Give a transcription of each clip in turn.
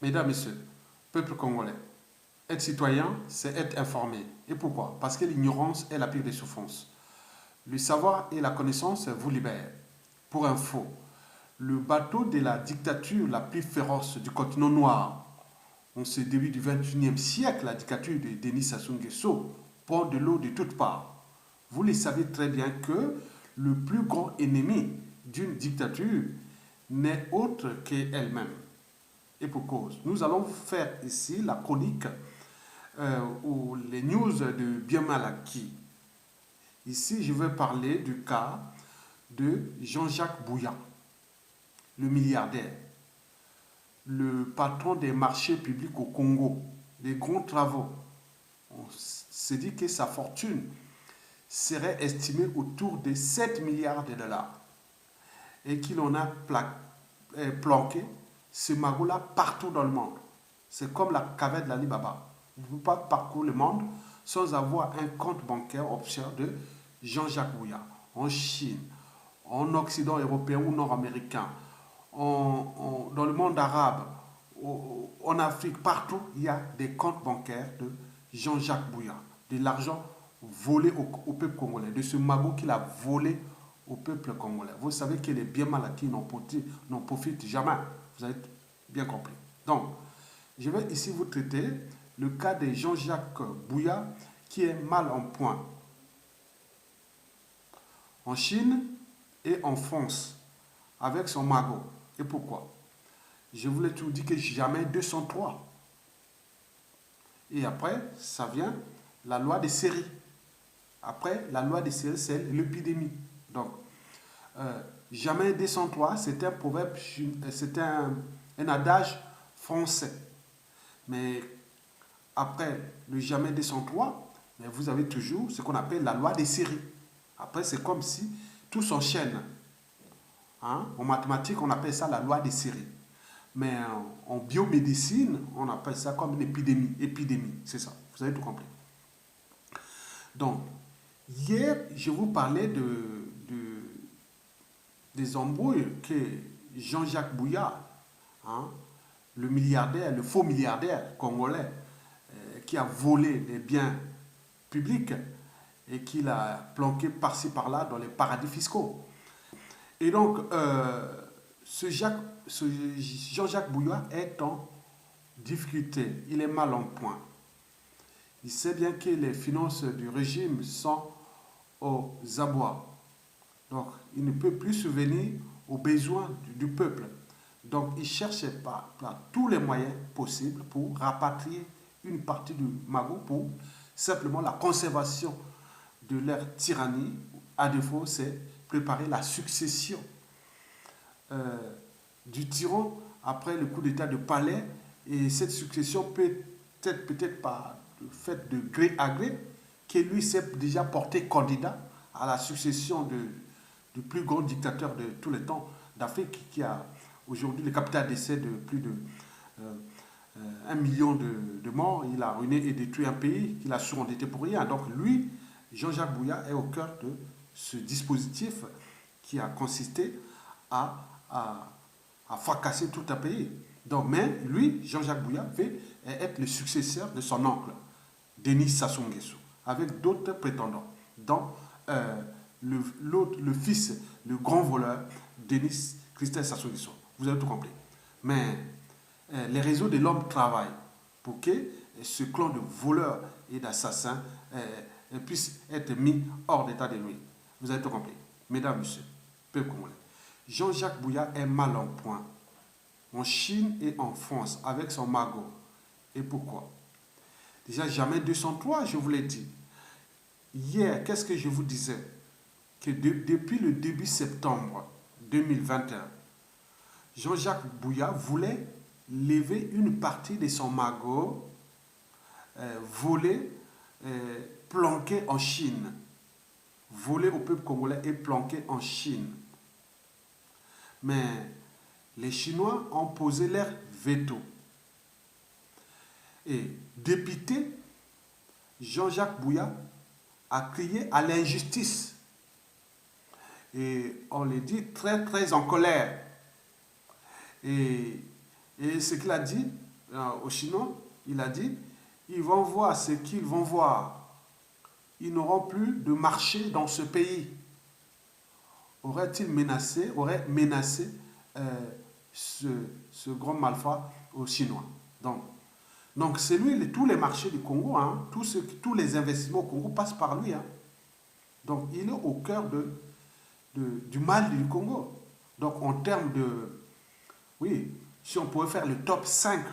Mesdames, Messieurs, peuple congolais, être citoyen, c'est être informé. Et pourquoi? Parce que l'ignorance est la pire des souffrances. Le savoir et la connaissance vous libèrent. Pour info, le bateau de la dictature la plus féroce du continent noir, en ce début du 21e siècle, la dictature de Denis Sassou Nguesso, porte de l'eau de toutes parts. Vous le savez très bien que le plus grand ennemi d'une dictature n'est autre qu'elle-même. Et pour cause, nous allons faire ici la chronique ou les news de Bien Mal Acquis. Ici, je vais parler du cas de Jean-Jacques Bouya, le milliardaire, le patron des marchés publics au Congo, des grands travaux. On s'est dit que sa fortune serait estimée autour de 7 milliards de dollars et qu'il en a planqué ce magot-là partout dans le monde. C'est comme la caverne de l'Ali Baba. Vous ne pouvez pas parcourir le monde sans avoir un compte bancaire offshore de Jean-Jacques Bouya. En Chine, en Occident européen ou nord-américain, dans le monde arabe, en Afrique, partout, il y a des comptes bancaires de Jean-Jacques Bouya. De l'argent volé au peuple congolais, de ce magot qu'il a volé au peuple congolais. Vous savez que les bien mal acquis n'en profitent jamais. Vous avez bien compris. Donc, je vais ici vous traiter le cas de Jean-Jacques Bouya qui est mal en point. En Chine et en France, avec son magot. Et pourquoi? Je voulais tout dire que jamais 203. Et après, ça vient la loi des séries. Après, la loi des séries, c'est l'épidémie. Donc, jamais 203, c'est un proverbe, c'est un adage français. Mais après le jamais 203, mais vous avez toujours ce qu'on appelle la loi des séries. Après, c'est comme si tout s'enchaîne. Hein? En mathématiques, on appelle ça la loi des séries. Mais en biomédecine, on appelle ça comme une épidémie. Épidémie, c'est ça. Vous avez tout compris. Donc, hier, je vous parlais des embrouilles que Jean-Jacques Bouya, hein, le milliardaire, le faux milliardaire congolais, qui a volé les biens publics et qui l'a planqué par-ci par-là dans les paradis fiscaux. Et donc, ce Jean-Jacques Bouya est en difficulté, il est mal en point. Il sait bien que les finances du régime sont aux abois. Donc, il ne peut plus subvenir aux besoins du peuple. Donc, il cherche par tous les moyens possibles pour rapatrier une partie du magot pour simplement la conservation de leur tyrannie. À défaut, c'est préparer la succession du tyran après le coup d'état de Palais. Et cette succession peut être peut-être par le fait de gré à gré, que lui s'est déjà porté candidat à la succession du plus grand dictateur de tous les temps d'Afrique, qui a aujourd'hui le capital d'essai de plus de 1 million de morts. Il a ruiné et détruit un pays qu'il a surendetté pour rien. Donc lui, Jean-Jacques Bouya, est au cœur de ce dispositif qui a consisté à fracasser tout un pays. Donc, mais lui, Jean-Jacques Bouya, veut être le successeur de son oncle, Denis Sassou Nguesso, avec d'autres prétendants, dont le fils, le grand voleur, Denis Christophe Sassou Nguesso. Vous avez tout compris. Mais les réseaux de l'homme travaillent pour que ce clan de voleurs et d'assassins puisse être mis hors d'état de nuire. Vous avez tout compris. Mesdames, Messieurs, peuple congolais, Jean-Jacques Bouya est mal en point en Chine et en France avec son magot. Et pourquoi? Déjà, jamais 203, je vous l'ai dit. Hier, qu'est-ce que je vous disais? Que depuis le début septembre 2021, Jean-Jacques Bouya voulait lever une partie de son magot volé, planqué en Chine. Volé au peuple congolais et planqué en Chine. Mais les Chinois ont posé leur veto. Et dépité, Jean-Jacques Bouya a crié à l'injustice. Et on le dit très très en colère. Et ce qu'il a dit, aux Chinois, il a dit, ils vont voir ce qu'ils vont voir. Ils n'auront plus de marché dans ce pays. Aurait menacé ce, ce grand malfrat aux Chinois. Donc c'est lui, tous les marchés du Congo, hein, tous les investissements au Congo passent par lui. Hein. Donc il est au cœur du mal du Congo. Donc en termes de... Oui, si on pouvait faire le top 5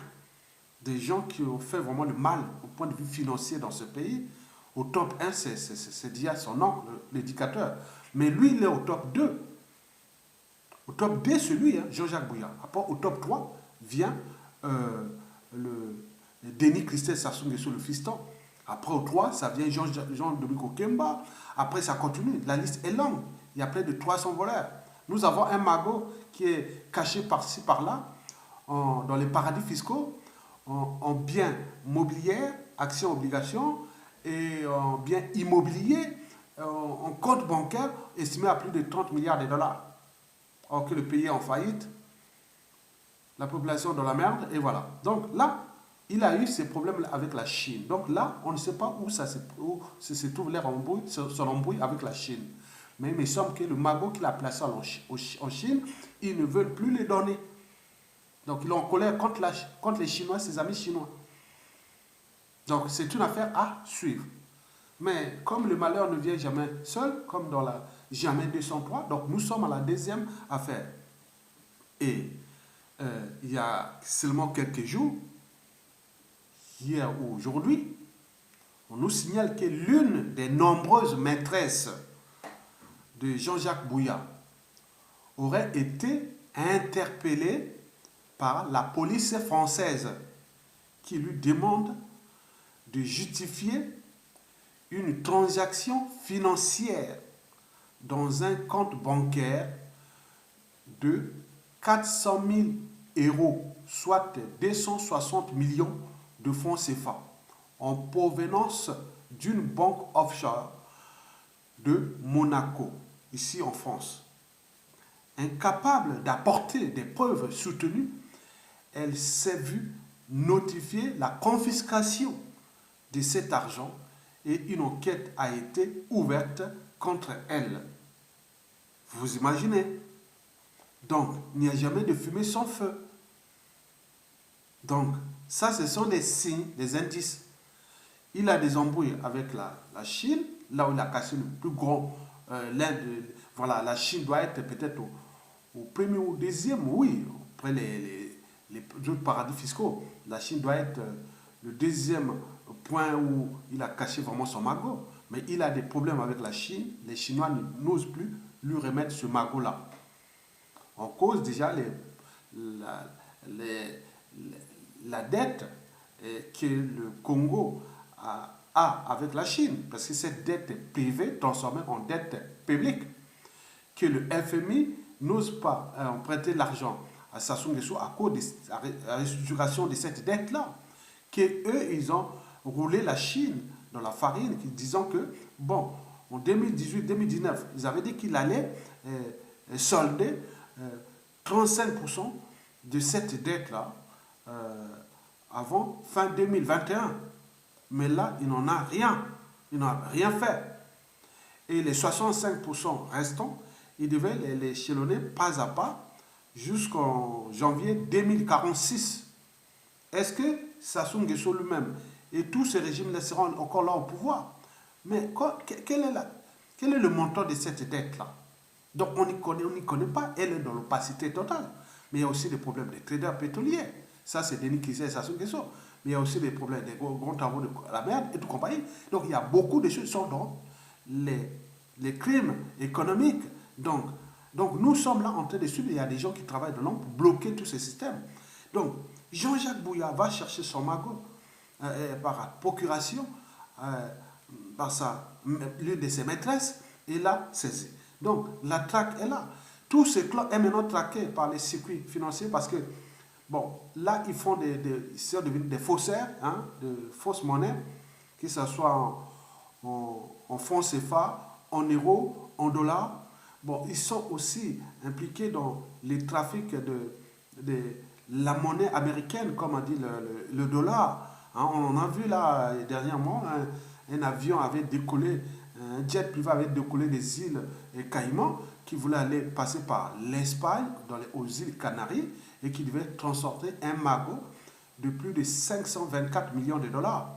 des gens qui ont fait vraiment le mal au point de vue financier dans ce pays, au top 1, c'est Dia, son oncle, l'éducateur. Mais lui, il est au top 2. Au top 2, c'est lui, hein, Jean-Jacques Bouya. Après, au top 3 vient le Denis Christel Sassou Nguesso, le fiston. Après, au 3, ça vient Jean-Dominique Okemba. Après, ça continue. La liste est longue. Il y a près de 300 voleurs. Nous avons un magot qui est caché par-ci, par-là, dans les paradis fiscaux, en biens mobiliers, actions, obligations, et en biens immobiliers, en compte bancaire estimé à plus de 30 milliards de dollars. Or que le pays est en faillite, la population est dans la merde, et voilà. Donc là, il a eu ces problèmes avec la Chine. Donc là, on ne sait pas où se trouve leur embrouille, son embrouille avec la Chine. Mais il me semble que le magot qu'il a placé en Chine, ils ne veulent plus les donner. Donc il est en colère contre les Chinois, ses amis chinois. Donc c'est une affaire à suivre. Mais comme le malheur ne vient jamais seul, comme dans la Jamais 203, donc nous sommes à la deuxième affaire. Et il y a seulement quelques jours, hier ou aujourd'hui, on nous signale que l'une des nombreuses maîtresses de Jean-Jacques Bouya aurait été interpellée par la police française qui lui demande de justifier une transaction financière dans un compte bancaire de 400 000 euros, soit 260 millions de francs CFA, en provenance d'une banque offshore de Monaco, ici en France. Incapable d'apporter des preuves soutenues, elle s'est vue notifier la confiscation de cet argent et une enquête a été ouverte contre elle. Vous imaginez? Donc, il n'y a jamais de fumée sans feu. Donc, ça, ce sont des signes, des indices. Il a des embrouilles avec la Chine, là où il a cassé le plus grand, voilà, la Chine doit être peut-être au premier ou deuxième, oui, après les autres paradis fiscaux. La Chine doit être le deuxième point où il a caché vraiment son magot. Mais il a des problèmes avec la Chine. Les Chinois n'osent plus lui remettre ce magot-là. En cause déjà la dette que le Congo a avec la Chine. Parce que cette dette privée transformée en dette publique. Que le FMI n'ose pas emprunter l'argent à Sassou Nguesso à cause de la restructuration de cette dette-là. Qu'eux, ils ont roulé la Chine dans la farine, disant que, bon, en 2018-2019, ils avaient dit qu'il allait solder 35% de cette dette-là avant fin 2021. Mais là, il n'en a rien. Il n'en a rien fait. Et les 65% restants, il devait les échelonner pas à pas jusqu'en janvier 2046. Est-ce que Sassou Nguesso lui-même et tous ces régimes seront encore là au pouvoir? Mais quel est le montant de cette dette-là? Donc on n'y connaît pas, elle est dans l'opacité totale. Mais il y a aussi des problèmes des traders pétroliers. Ça, c'est Denis Christel et Sassou Nguesso. Mais il y a aussi des problèmes des grands travaux de la mer et tout compagnie. Donc il y a beaucoup de choses qui sont dans les crimes économiques. Donc nous sommes là en train de suivre. Il y a des gens qui travaillent dedans pour bloquer tous ces systèmes. Donc Jean-Jacques Bouya va chercher son magot par procuration, par l'une de ses maîtresses, et l'a saisi. Donc la traque est là. Tout ce clan est maintenant traqué par les circuits financiers parce que, bon, là, ils font des faussaires, hein, de fausses monnaies, que ce soit en francs CFA, en euros, en dollars. Bon, ils sont aussi impliqués dans les trafics la monnaie américaine, comme a dit le dollar. Hein, on en a vu là dernièrement, un avion avait décollé, un jet privé avait décollé des îles Caïmans qui voulait aller passer par l'Espagne, aux îles Canaries, et qui devait transporter un magot de plus de 524 millions de dollars.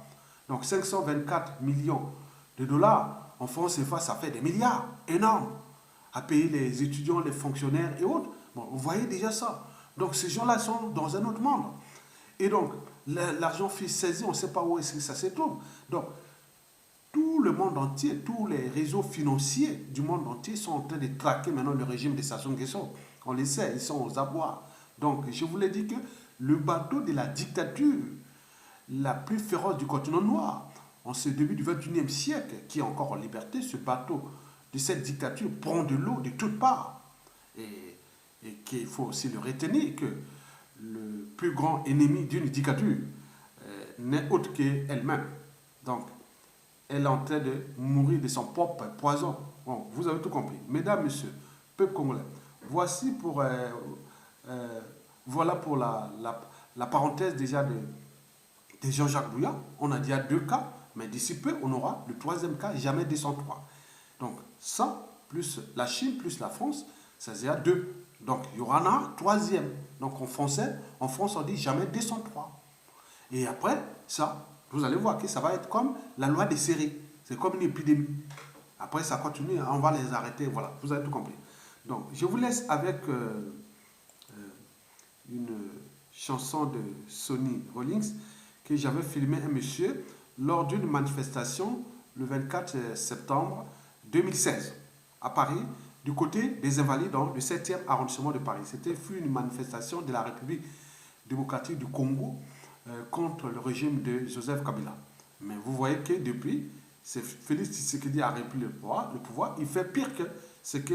Donc 524 millions de dollars, en France CFA, ça fait des milliards, énormes, à payer les étudiants, les fonctionnaires et autres. Bon, vous voyez déjà ça. Donc ces gens-là sont dans un autre monde. Et donc, l'argent fut saisi, on ne sait pas où est-ce que ça se trouve. Donc, tout le monde entier, tous les réseaux financiers du monde entier sont en train de traquer maintenant le régime de Sassou Nguesso. On le sait, ils sont aux abois. Donc, je vous l'ai dit que le bateau de la dictature la plus féroce du continent noir, en ce début du 21e siècle, qui est encore en liberté, ce bateau de cette dictature prend de l'eau de toutes parts. Et qu'il faut aussi le retenir que le plus grand ennemi d'une dictature n'est autre qu'elle-même. Donc, elle est en train de mourir de son propre poison. Bon, vous avez tout compris. Mesdames, messieurs, peuple congolais, voici pour, voilà pour la parenthèse déjà de Jean-Jacques Bouya. On a déjà 2 cas, mais d'ici peu, on aura le 3e cas, jamais 203. Donc, ça, plus la Chine, plus la France, ça sera 2. Donc, il y aura un 3e. Donc, en France, on dit jamais 203. Et après, ça, vous allez voir que ça va être comme la loi des séries. C'est comme une épidémie. Après, ça continue, on va les arrêter. Voilà, vous avez tout compris. Donc, je vous laisse avec une chanson de Sonny Rollins que j'avais filmé un monsieur lors d'une manifestation le 24 septembre 2016 à Paris, du côté des Invalides, dans le 7e arrondissement de Paris. C'était une manifestation de la République démocratique du Congo contre le régime de Joseph Kabila. Mais vous voyez que depuis, c'est Félix Tshisekedi a repris le pouvoir, il fait pire que ce que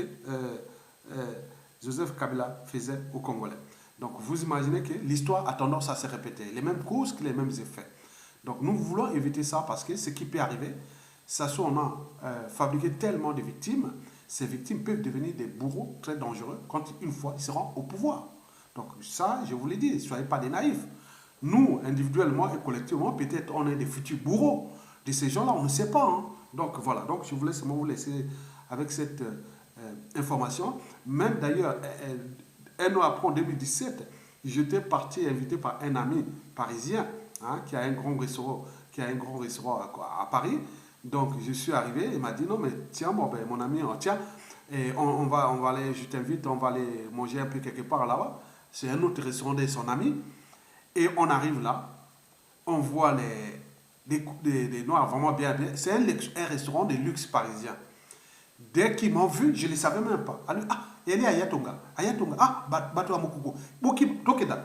Joseph Kabila faisait aux Congolais. Donc vous imaginez que l'histoire a tendance à se répéter, les mêmes causes, les mêmes effets. Donc nous voulons éviter ça parce que ce qui peut arriver, ça soit on a fabriqué tellement de victimes, ces victimes peuvent devenir des bourreaux très dangereux quand une fois ils seront au pouvoir. Donc ça, je vous l'ai dit, ne soyez pas des naïfs. Nous, individuellement et collectivement, peut-être on est des futurs bourreaux de ces gens-là, on ne sait pas. Hein. Donc voilà, donc je voulais seulement vous laisser avec cette information. Même d'ailleurs, un an après, en 2017, j'étais parti invité par un ami parisien hein, qui a un grand restaurant, à Paris. Donc je suis arrivé, il m'a dit non mais tiens mon ami, tiens, et on va aller, je t'invite, on va aller manger un peu quelque part là-bas. C'est un autre restaurant de son ami. Et on arrive là, on voit des noirs vraiment bien. C'est un restaurant de luxe parisien. Dès qu'ils m'ont vu, je ne les savais même pas. Ah, elle est à Yatonga. Ah, Bato Amokoko. Tokeda.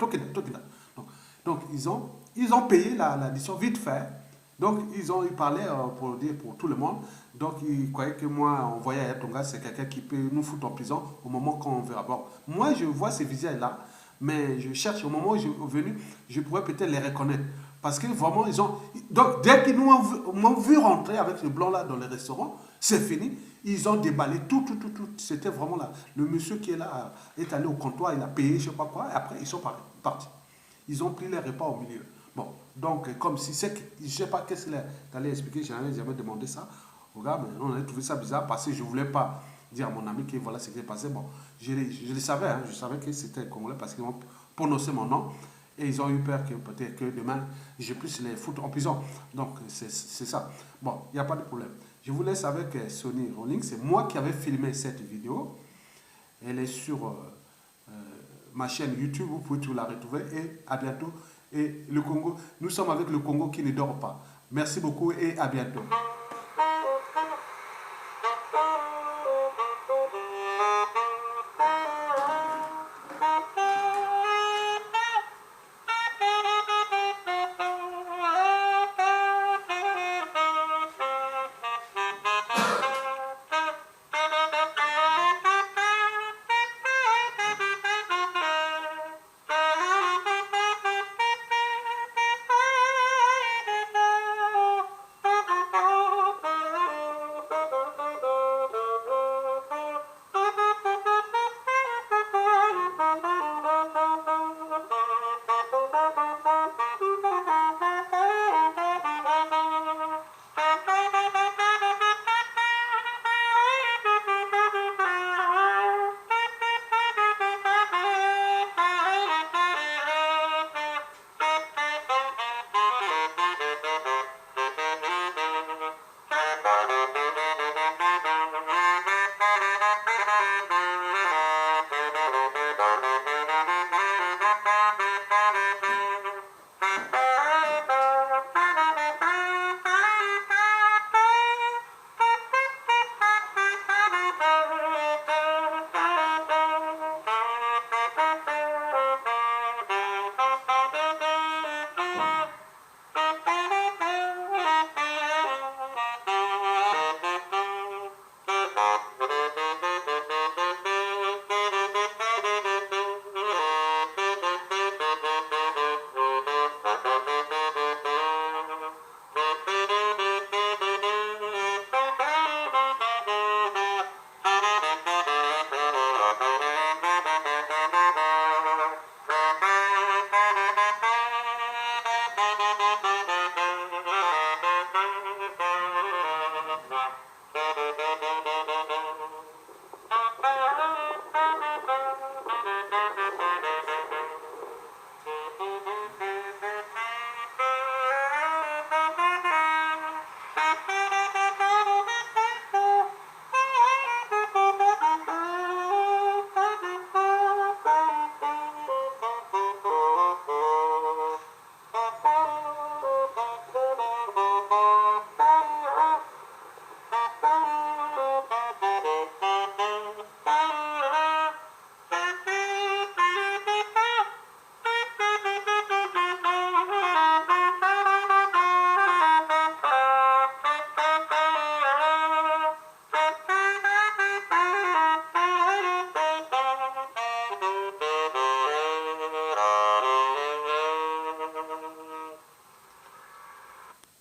Donc, ils ont payé l'addition vite fait. Donc, ils parlaient pour tout le monde. Donc, ils croyaient que moi, on voyait à Yatonga, c'est quelqu'un qui peut nous foutre en prison au moment qu'on on verra. Bon, moi, je vois ces visages-là, mais je cherche, au moment où je suis venu, je pourrais peut-être les reconnaître. Parce que vraiment, ils ont... Donc, dès qu'ils m'ont vu rentrer avec ce blanc-là dans le restaurant, c'est fini. Ils ont déballé tout. C'était vraiment là. Le monsieur qui est là est allé au comptoir, il a payé, je ne sais pas quoi, et après, ils sont partis. Ils ont pris les repas au milieu. Bon, donc, comme si c'est... Je ne sais pas qu'est-ce qu'il allait expliquer, je n'avais jamais demandé ça au gars, mais on avait trouvé ça bizarre parce que je ne voulais pas dire à mon ami que voilà ce qui est passé. Bon, je le savais, hein, je savais que c'était congolais parce qu'ils ont prononcé mon nom. Et ils ont eu peur que peut-être que demain, je puisse les foutre en prison. Donc, c'est ça. Bon, il n'y a pas de problème. Je vous laisse avec Sonny Rollins. C'est moi qui avais filmé cette vidéo. Elle est sur ma chaîne YouTube. Vous pouvez tout la retrouver. Et à bientôt. Et le Congo, nous sommes avec le Congo qui ne dort pas. Merci beaucoup et à bientôt.